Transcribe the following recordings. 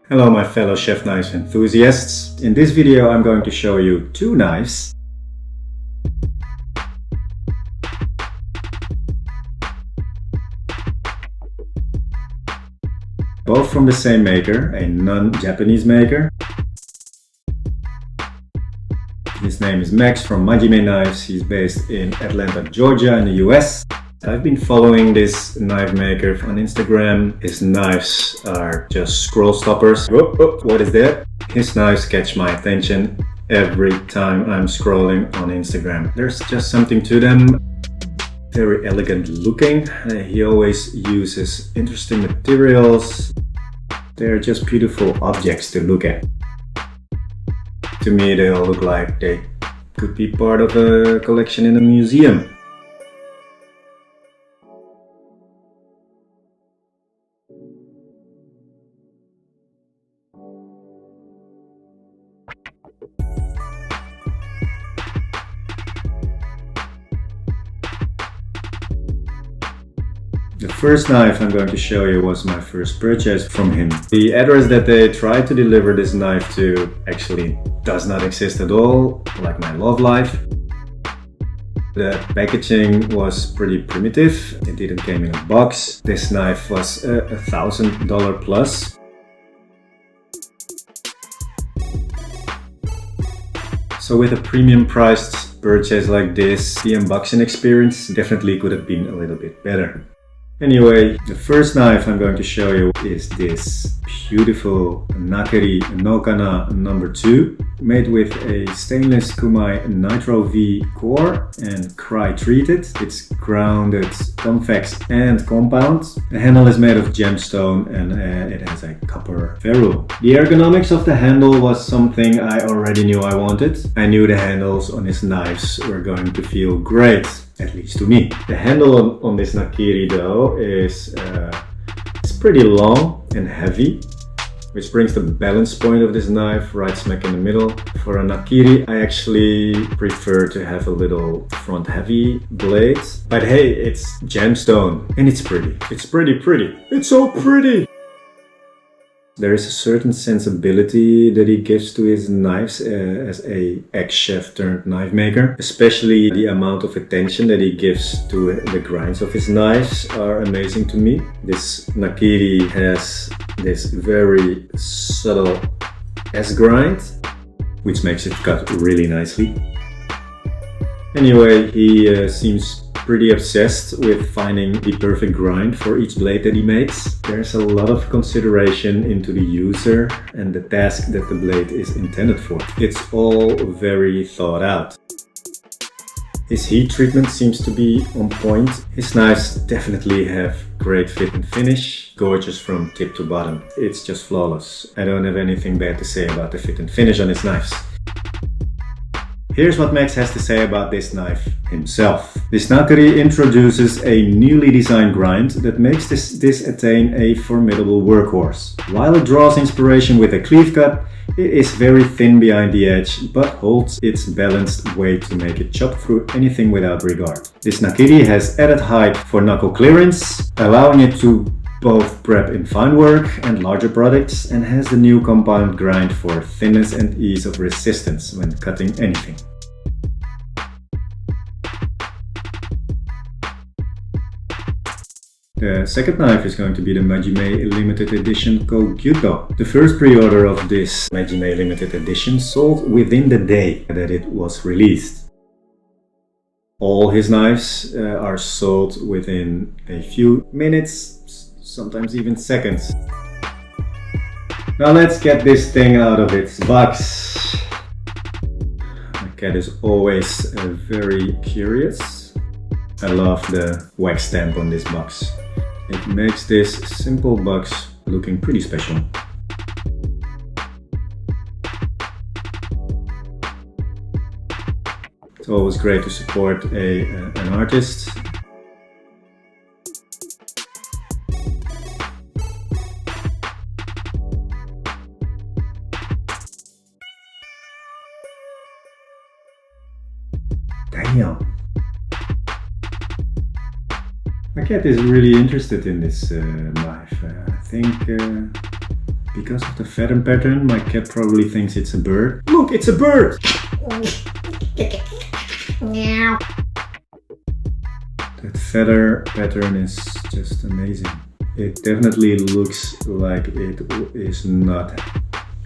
Hello my fellow chef knives enthusiasts. In this video I'm going to show you two knives. Both from the same maker, a non-Japanese maker. His name is Max from Majime Knives. He's based in Atlanta, Georgia in the US. I've been following this knife maker on Instagram. His knives are just scroll stoppers. Whoa, what is that? His knives catch my attention every time I'm scrolling on Instagram. There's just something to them. Very elegant looking. He always uses interesting materials. They're just beautiful objects to look at. To me, they all look like they could be part of a collection in a museum. The first knife I'm going to show you was my first purchase from him. The address that they tried to deliver this knife to actually does not exist at all, like my love life. The packaging was pretty primitive. It didn't came in a box. This knife was $1,000 plus. So with a premium priced purchase like this, the unboxing experience definitely could have been a little bit better. Anyway, the first knife I'm going to show you is this beautiful Nakiri No Kana II, made with a stainless Kumai Nitro V core and cry treated. It's grounded, convex and compound. The handle is made of gemstone and it has a copper ferrule. The ergonomics of the handle was something I already knew I wanted. I knew the handles on his knives were going to feel great. At least to me. The handle on this Nakiri though is it's pretty long and heavy, which brings the balance point of this knife right smack in the middle. For a Nakiri, I actually prefer to have a little front heavy blade. But hey, it's gemstone and it's pretty. It's pretty. It's so pretty! There is a certain sensibility that he gives to his knives as a ex-chef turned knife maker. Especially the amount of attention that he gives to the grinds of his knives are amazing to me. This Nakiri has this very subtle S-grind, which makes it cut really nicely. Anyway, he seems pretty obsessed with finding the perfect grind for each blade that he makes. There's a lot of consideration into the user and the task that the blade is intended for. It's all very thought out. His heat treatment seems to be on point. His knives definitely have great fit and finish, gorgeous from tip to bottom. It's just flawless. I don't have anything bad to say about the fit and finish on his knives. Here's what Max has to say about this knife himself. This Nakiri introduces a newly designed grind that makes this attain a formidable workhorse. While it draws inspiration with a cleave cut, it is very thin behind the edge, but holds its balanced weight to make it chop through anything without regard. This Nakiri has added height for knuckle clearance, allowing it to both prep in fine work and larger products, and has the new compound grind for thinness and ease of resistance when cutting anything. The second knife is going to be the Majime Limited Edition Ko-Gyuto. The first pre-order of this Majime Limited Edition sold within the day that it was released. All his knives are sold within a few minutes, sometimes even seconds. Now let's get this thing out of its box. My cat is always very curious. I love the wax stamp on this box. It makes this simple box looking pretty special. It's always great to support an artist. Damn! My cat is really interested in this knife. I think Because of the feather pattern, my cat probably thinks it's a bird. Look, it's a bird! That feather pattern is just amazing. It definitely looks like it is not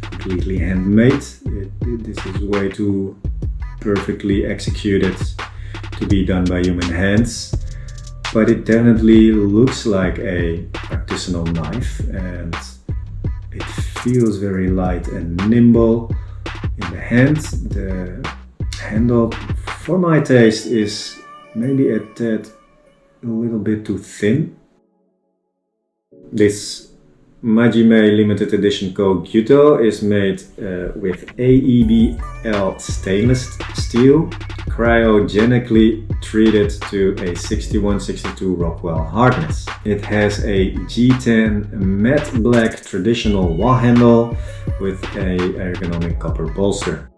completely handmade. This is way too perfectly executed to be done by human hands. But it definitely looks like a artisanal knife, and it feels very light and nimble in the hand. The handle, for my taste, is maybe a little bit too thin. This Majime Limited Edition Ko-Gyuto is made with AEBL stainless steel, cryogenically treated to a 6162 Rockwell hardness. It has a G10 matte black traditional wall handle with a ergonomic copper bolster.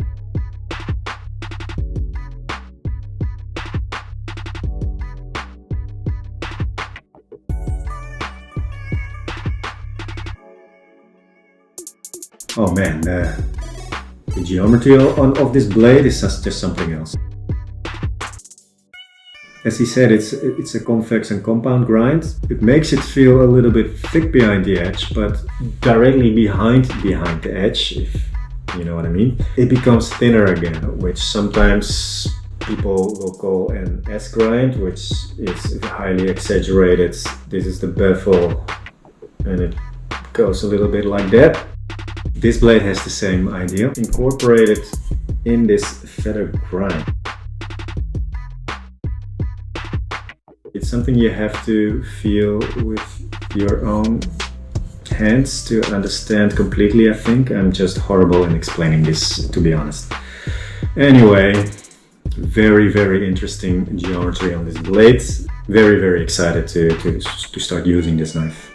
Oh man, the geometry of this blade is just something else. As he said, it's a convex and compound grind. It makes it feel a little bit thick behind the edge, but directly behind the edge, if you know what I mean, it becomes thinner again, which sometimes people will call an S-grind, which is highly exaggerated. This is the bevel, and it goes a little bit like that. This blade has the same idea, incorporated in this feather grind. It's something you have to feel with your own hands to understand completely, I think. I'm just horrible in explaining this, to be honest. Anyway, very interesting geometry on this blade. Very excited to start using this knife.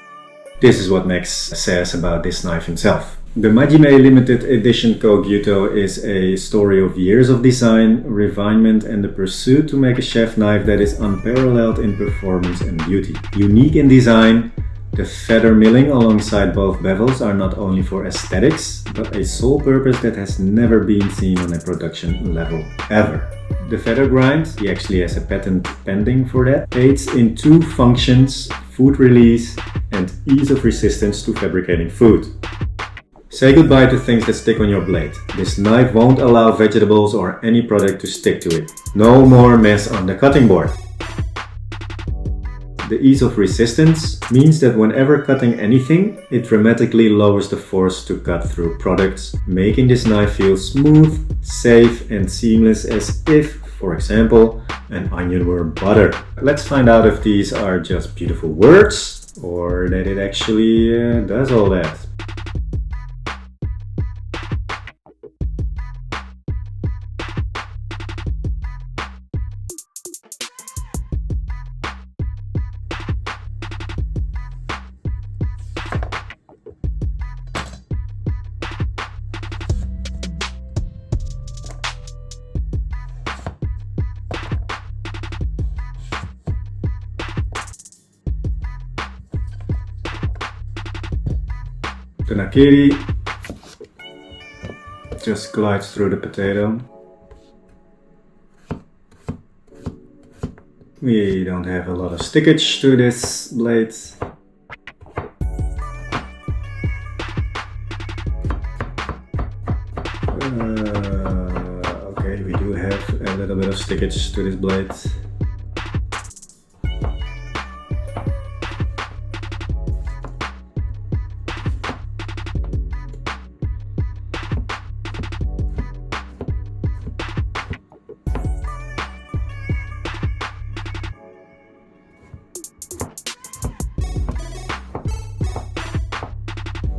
This is what Max says about this knife himself. The Majime Limited Edition Ko-Gyuto is a story of years of design, refinement, and the pursuit to make a chef knife that is unparalleled in performance and beauty. Unique in design, the feather milling alongside both bevels are not only for aesthetics, but a sole purpose that has never been seen on a production level ever. The feather grind, he actually has a patent pending for that, aids in two functions: food release and ease of resistance to fabricating food. Say goodbye to things that stick on your blade. This knife won't allow vegetables or any product to stick to it. No more mess on the cutting board. The ease of resistance means that whenever cutting anything, it dramatically lowers the force to cut through products, making this knife feel smooth, safe, and seamless as if, for example, an onion were butter. Let's find out if these are just beautiful words or that it actually does all that. The Nakiri just glides through the potato. We don't have a lot of stickage to this blade. Okay, we do have a little bit of stickage to this blade.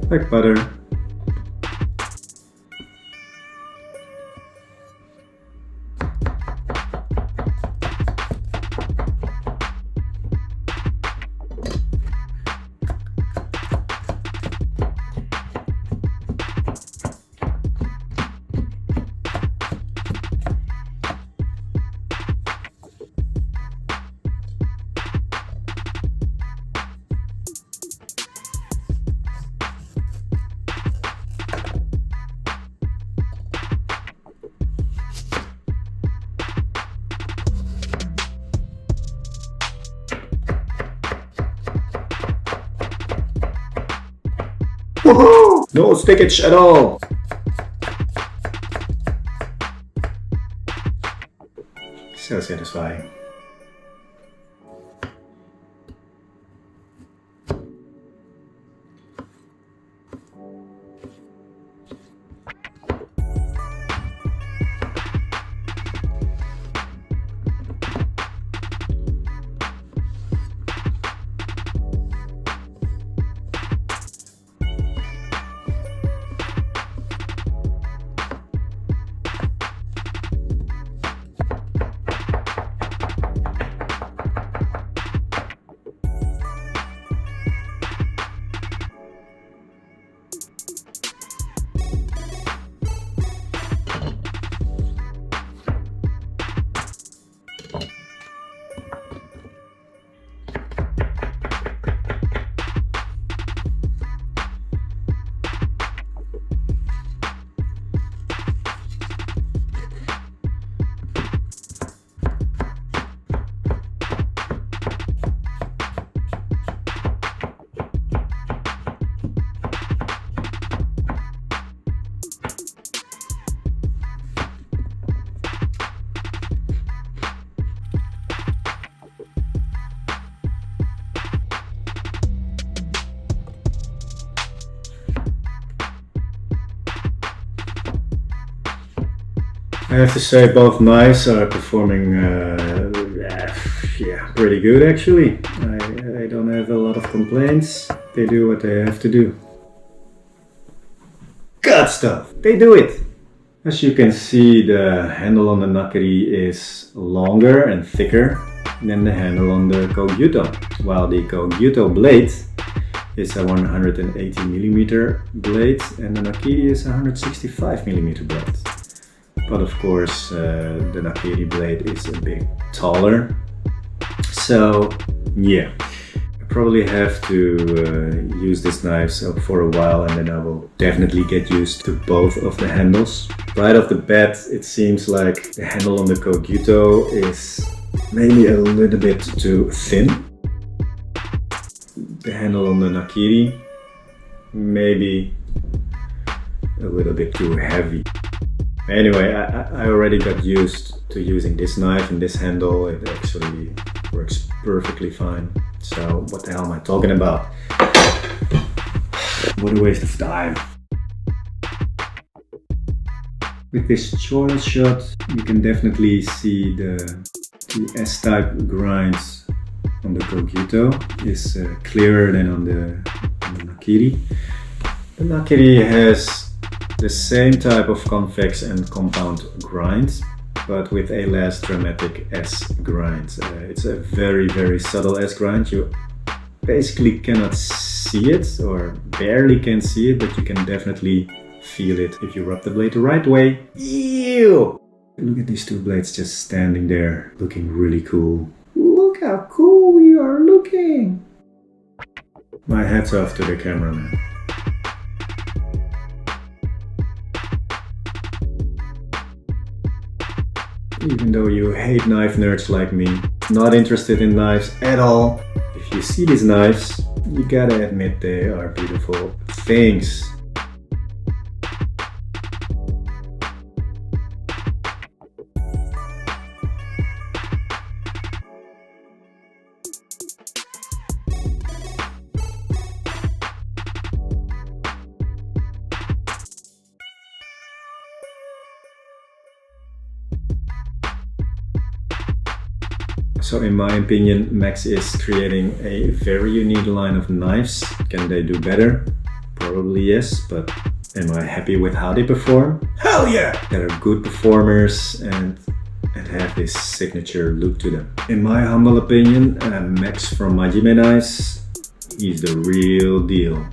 Like butter. Woohoo! No stickage at all! So satisfying. I have to say both knives are performing yeah, pretty good actually. I don't have a lot of complaints. They do what they have to do. Good stuff! They do it! As you can see, the handle on the Nakiri is longer and thicker than the handle on the Ko-Gyuto, while the Ko-Gyuto blade is a 180mm blade and the Nakiri is a 165mm blade. But of course the Nakiri blade is a bit taller. So yeah, I probably have to use this knife for a while, and then I will definitely get used to both of the handles. Right off the bat, it seems like the handle on the Ko-Gyuto is maybe a little bit too thin. The handle on the Nakiri maybe a little bit too heavy. Anyway, I already got used to using this knife and this handle. It actually works perfectly fine. So what the hell am I talking about? What a waste of time. With this choil shot, you can definitely see the S-type grinds on the Ko-Gyuto is clearer than on the Nakiri. The Nakiri has the same type of convex and compound grind, but with a less dramatic S grind. It's a very subtle S grind. You basically cannot see it, or barely can see it, but you can definitely feel it if you rub the blade the right way. Ew! Look at these two blades just standing there, looking really cool. Look how cool we are looking! My hat's off to the cameraman. Even though you hate knife nerds like me, not interested in knives at all, if you see these knives, you gotta admit they are beautiful things. So in my opinion, Max is creating a very unique line of knives. Can they do better? Probably yes, but am I happy with how they perform? Hell yeah! They're good performers and have this signature look to them. In my humble opinion, Max from Majime Knives, he's the real deal.